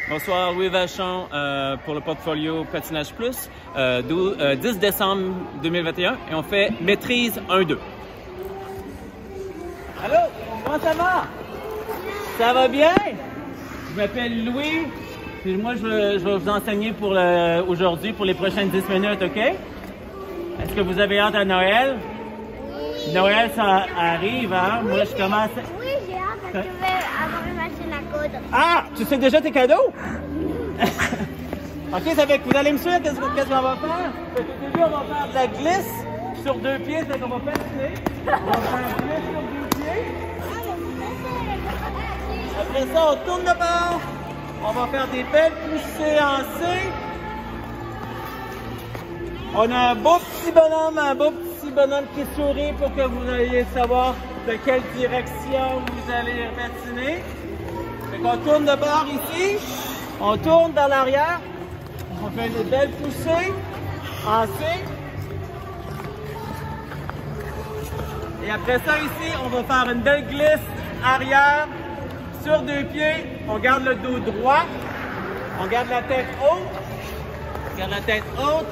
Bonsoir, Louis Vachon pour le portfolio Patinage Plus, 10 décembre 2021 et on fait maîtrise 1-2. Allô, comment ça va? Ça va bien? Je m'appelle Louis, puis moi je vais vous enseigner pour aujourd'hui pour les prochaines 10 minutes, OK? Est-ce que vous avez hâte à Noël? Oui. Noël, ça arrive, hein? Oui, moi je commence... Oui, j'ai hâte parce que je vais avoir une machine à coudre. Ah! Tu sais déjà tes cadeaux? OK, ça fait que vous allez me suivre, qu'est-ce qu'on va faire? Au début, on va faire de la glisse sur 2 pieds, c'est qu'on va patiner. On va faire glisse sur 2 pieds. Après ça, on tourne de bord. On va faire des belles poussées en C. On a un beau petit bonhomme qui sourit pour que vous ayez savoir de quelle direction vous allez patiner. Fait qu'on tourne de bord ici. On tourne dans l'arrière. On fait des belles poussées en C. Et après ça, ici, on va faire une belle glisse arrière sur 2 pieds. On garde le dos droit. On garde la tête haute. On garde la tête haute.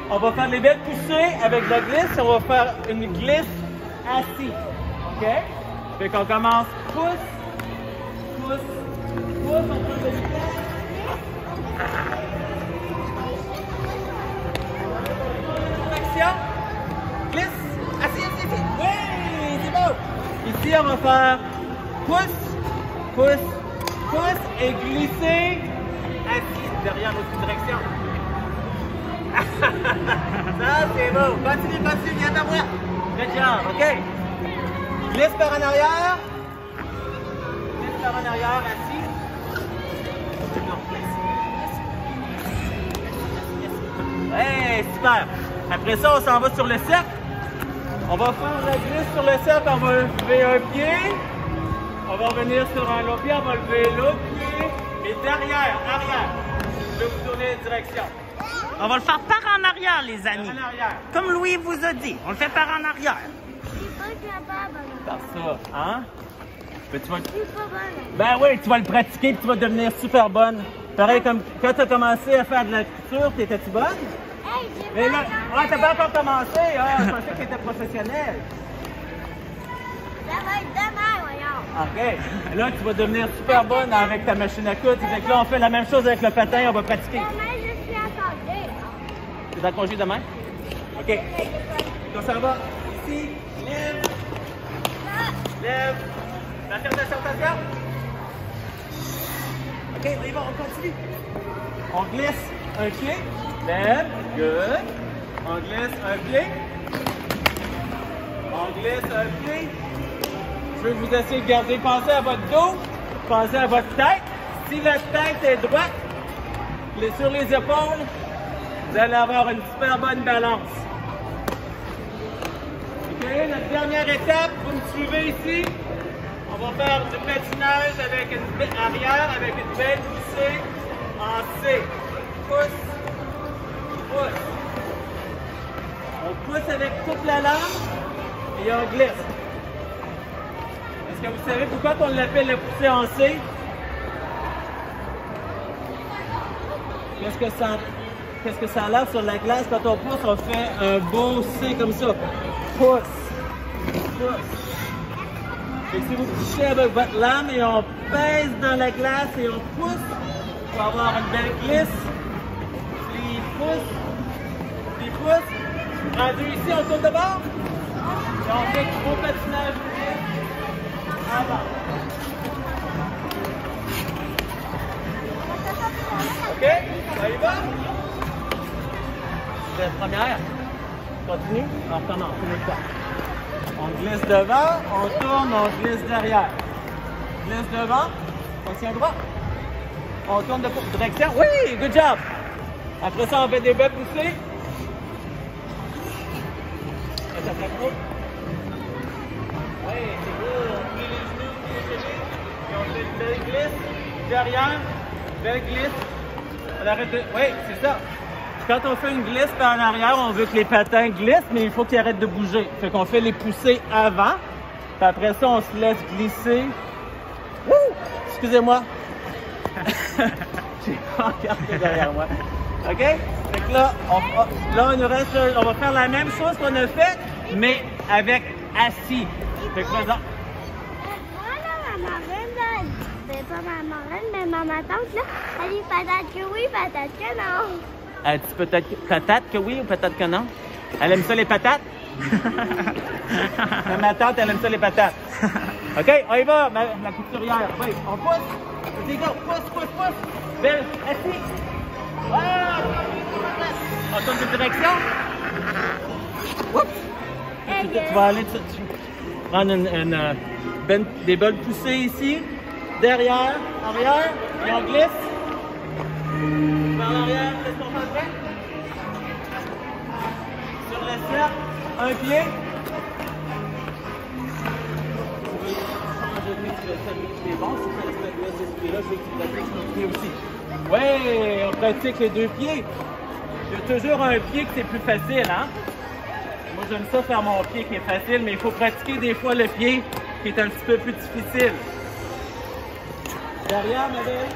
On va faire les belles poussées avec la glisse. On va faire une glisse assise. OK? Fait qu'on commence pousse, pousse, pousse. On prend de vitesse. Action. Glisse. Assis, assis, assis. Oui, c'est beau. Ici, on va faire pousse, pousse, pousse et glisser assis derrière notre direction. Ça, c'est beau. Continue, continue, viens à moi. Good job, OK? Glisse par en arrière. Glisse par en arrière, assis. Non, ouais, super. Après ça, on s'en va sur le cercle. On va faire la glisse sur le cercle. On va lever un pied. On va revenir sur un autre pied. On va lever l'autre pied. Et derrière, arrière. Je vais vous donner une direction. On va le faire par en arrière, les amis. Par en arrière. Comme Louis vous a dit, on le fait par en arrière. Je suis pas capable. Par ça, hein? Mais tu vas... Je suis pas bonne. Ben oui, tu vas le pratiquer et tu vas devenir super bonne. Pareil comme quand tu as commencé à faire de la couture, t'étais-tu bonne? Hey, j'ai Mais pas là, ouais, t'as pas encore commencé, hein? Je pensais que t'étais professionnelle. Ça va être demain, voyons. OK. Là, tu vas devenir super bonne avec ta machine à coudre. Fait que là, on fait la même chose avec le patin, on va pratiquer. Demain, je suis à congé. Tu es en congé demain? OK. Donc, ça va. Ici, lève. Lève. Attention. OK, on y va, on continue. On glisse un pied. Lève. Good. On glisse un pied. On glisse un pied. Je veux que vous essayer de garder, pensez à votre dos, pensez à votre tête. Si la tête est droite, sur les épaules, vous allez avoir une super bonne balance. OK, notre dernière étape, vous me suivez ici. On va faire du patinage avec une arrière, avec une belle poussée en C. Pousse, pousse. On pousse avec toute la lame et on glisse. Est-ce que vous savez pourquoi on l'appelle le poussée en C? Qu'est-ce que ça a l'air sur la glace? Quand on pousse, on fait un beau C comme ça. Pousse. Pousse. Et si vous poussez avec votre lame et on pèse dans la glace et on pousse, on va avoir une belle glisse. Puis pousse. Puis pousse. Rendu ici, on tourne de bord. Et on fait du gros patinage. Avant. OK? Ça y va? C'est la première. Continue. On recommence. On glisse devant, on tourne, on glisse derrière. Glisse devant, on tient droit. On tourne de direction. Oui, good job. Après ça, on fait des belles poussées. Ça fait trop. Oui, c'est beau. On plie les genoux, et on fait une belle glisse derrière. Belle glisse. On arrête de... Oui, c'est ça. Quand on fait une glisse par en arrière, on veut que les patins glissent, mais il faut qu'ils arrêtent de bouger. Fait qu'on fait les poussées avant. Puis après ça, on se laisse glisser. Wouh! Excusez-moi. J'ai pas regardé derrière moi. OK? Fait que là, il nous reste, on va faire la même chose qu'on a fait, mais avec assis. Fait que présent. Moi, là, ma marraine, là, c'est pas ma marraine, mais ma tante, là, elle dit peut-être que oui, peut-être que non. Elle dit peut-être que oui ou peut-être que non. Elle aime ça les patates? Ma tante, elle aime ça les patates. OK, on y va, la couturière. Oui, on pousse. Vas-y, go, pousse. Belle, assis. Wow! On tourne de direction. Oups! Tu vas aller prendre des belles poussées ici, derrière, arrière, et on glisse. Par l'arrière, qu'est-ce qu'on fait après? Sur l'assiette, un pied. C'est bon, si tu laisses ce pied-là, je veux que tu pratiques mon pied aussi. Oui, on pratique les deux pieds. Il y a toujours un pied que c'est plus facile, hein? Moi, j'aime ça faire mon pied qui est facile, mais il faut pratiquer des fois le pied qui est un petit peu plus difficile. Derrière, ma belle.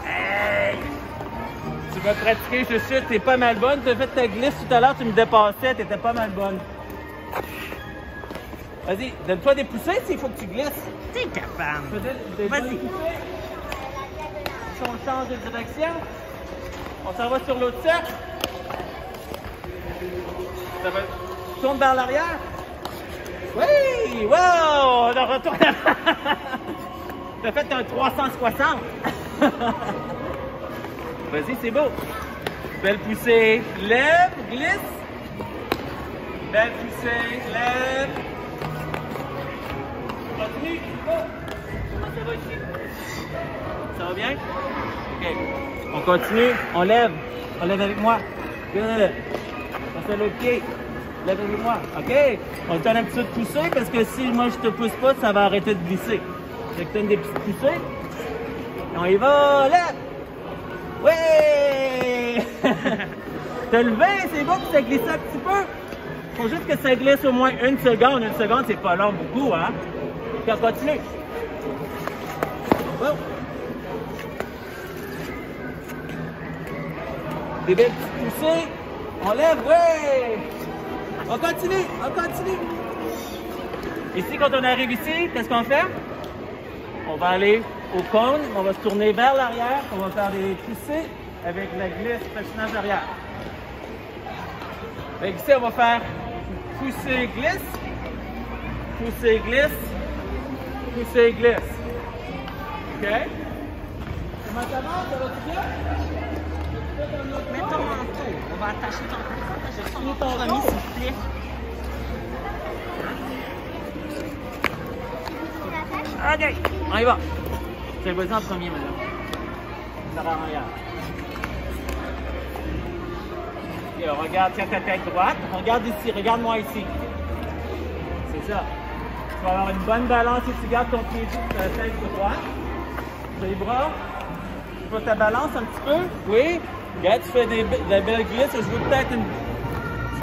Hey! Tu vas pratiquer, je suis sûr que t'es pas mal bonne. Tu as fait ta glisse tout à l'heure, tu me dépassais, t'étais pas mal bonne. Vas-y, donne-toi des poussées s'il faut que tu glisses. T'es capable. Vas-y. Si on change de direction, on s'en va sur l'autre cercle. Ça va. Tourne vers l'arrière. Oui! Wow! On retourne. T'as fait un 360. Vas-y, c'est beau. Belle poussée. Lève, glisse. Belle poussée, lève. Continue. Oh. Comment ça va ici? Ça va bien? OK. On continue. On lève. On lève avec moi. Good. On fait l'autre pied. Lève avec moi. OK. On te donne un petit peu de poussée parce que si moi je te pousse pas, ça va arrêter de glisser. Fait que tu donnes des petites poussées. On y va. Lève. Oui! T'as levé, c'est beau que ça glisse un petit peu. Faut juste que ça glisse au moins une seconde. Une seconde, c'est pas long beaucoup, hein? Puis on continue. Oh. Des belles petites poussées. On lève, oui! On continue, on continue. Ici, quand on arrive ici, qu'est-ce qu'on fait? On va aller au cône, on va se tourner vers l'arrière, on va faire des poussées avec la glisse patinage arrière. Donc ici, on va faire pousser, glisse, pousser, glisse, pousser, glisse. OK? Comment ça va? Ça va-tu bien? Mets ton manteau. On va attacher ton manteau. Je sens mon premier sifflet. OK, on y va. C'est vas-y en premier, madame. Ça va en arrière. OK, on regarde, tiens ta tête droite. Regarde ici, regarde-moi ici. C'est ça. Tu vas avoir une bonne balance si tu gardes ton pied sur la tête droite. Sur les bras. Tu vois ta balance un petit peu? Oui. Regarde, tu fais de la belle glisse. Je veux peut-être tu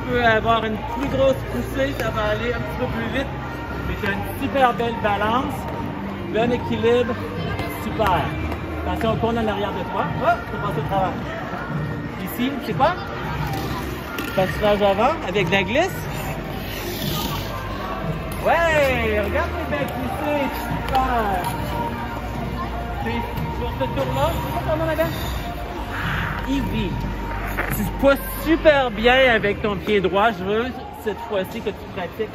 peux avoir une plus grosse poussée, ça va aller un petit peu plus vite. Mais tu as une super belle balance. Bon équilibre, super. Attention, on tourne en arrière de toi. Oh, tu passes au travers. Ici, c'est quoi? Passage avant avec de la glisse. Ouais, regarde les belles poussées, super. Sur ce tour-là, c'est quoi ton nom, madame? Ivy. Tu pousses super bien avec ton pied droit. Je veux cette fois-ci que tu pratiques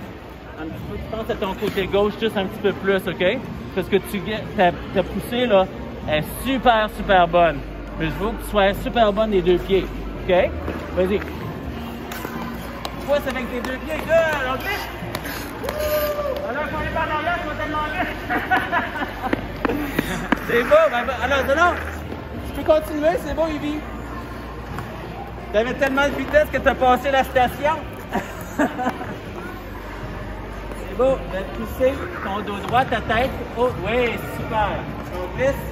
un petit peu. Tu penses à ton côté gauche juste un petit peu plus, OK? Parce que ta poussée, là, est super, super bonne. Mais je veux que tu sois super bonne des deux pieds. OK? Vas-y. Pousse avec tes deux pieds. Good! OK? Alors, quand on est pas dans l'autre, je vais te demander. C'est beau. Alors, non, tu peux continuer. C'est beau, Ivy. Tu avais tellement de vitesse que tu as passé la station. C'est beau. Tu vas pousser ton dos droit, ta tête haute. Oui, super. On glisse.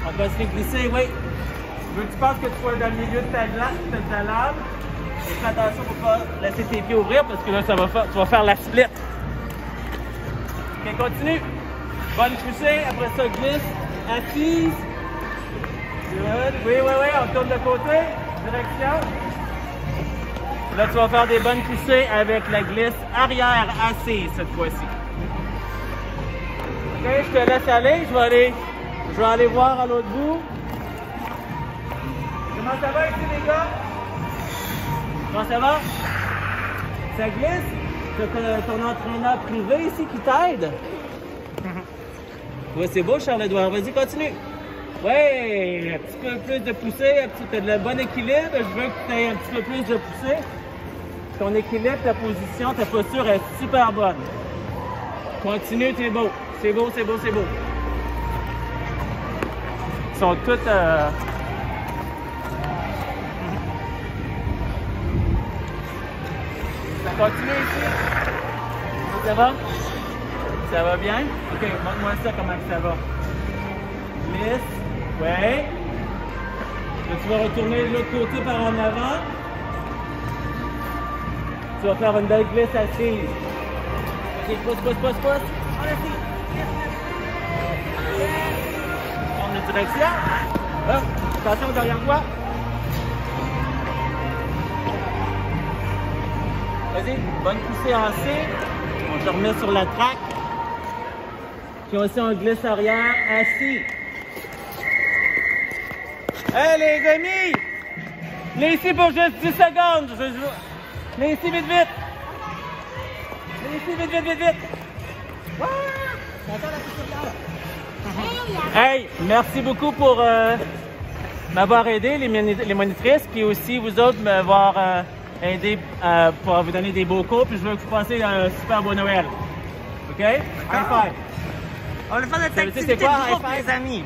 On va se glisser, oui. veux que tu penses que tu sois dans le milieu de ta glace, de ta lame. Et fais attention pour pas laisser tes pieds ouvrir parce que là, tu vas faire la split. Ok, continue. Bonne poussée, après ça, glisse, assise. Good. Oui, on tourne de côté, direction. Là, tu vas faire des bonnes poussées avec la glisse arrière assise cette fois-ci. Ok, je te laisse aller, je vais aller voir à l'autre bout. Comment ça va ici, les gars? Comment ça va? Ça glisse? C'est ton entraîneur privé ici qui t'aide? Ouais, c'est beau, Charles-Édouard. Vas-y, continue. Ouais, un petit peu plus de poussée, tu as le bon équilibre. Je veux que tu aies un petit peu plus de poussée. Ton équilibre, ta position, ta posture est super bonne. Continue, t'es beau. C'est beau. Ils sont toutes... Ça continue ici? Ça va? Ça va bien? Ok, montre-moi ça, comment ça va. Glisse. Ouais. Là, tu vas retourner de l'autre côté par en avant. Tu vas faire une belle glisse assise. Ok, pousse. Allez-y. Tourne de direction. Là, attention derrière toi. Vas-y, bonne poussée en C. On te remet sur la traque. Puis aussi on glisse arrière, assis. Hey les amis! Venez ici pour juste 10 secondes. Venez ici vite. Venez ici vite. Hey, merci beaucoup pour m'avoir aidé, les monitrices, puis aussi vous autres m'avoir aidé pour vous donner des beaux cours, puis je veux que vous passiez un super beau Noël. OK? High five. On va faire notre activité de groupe, les amis.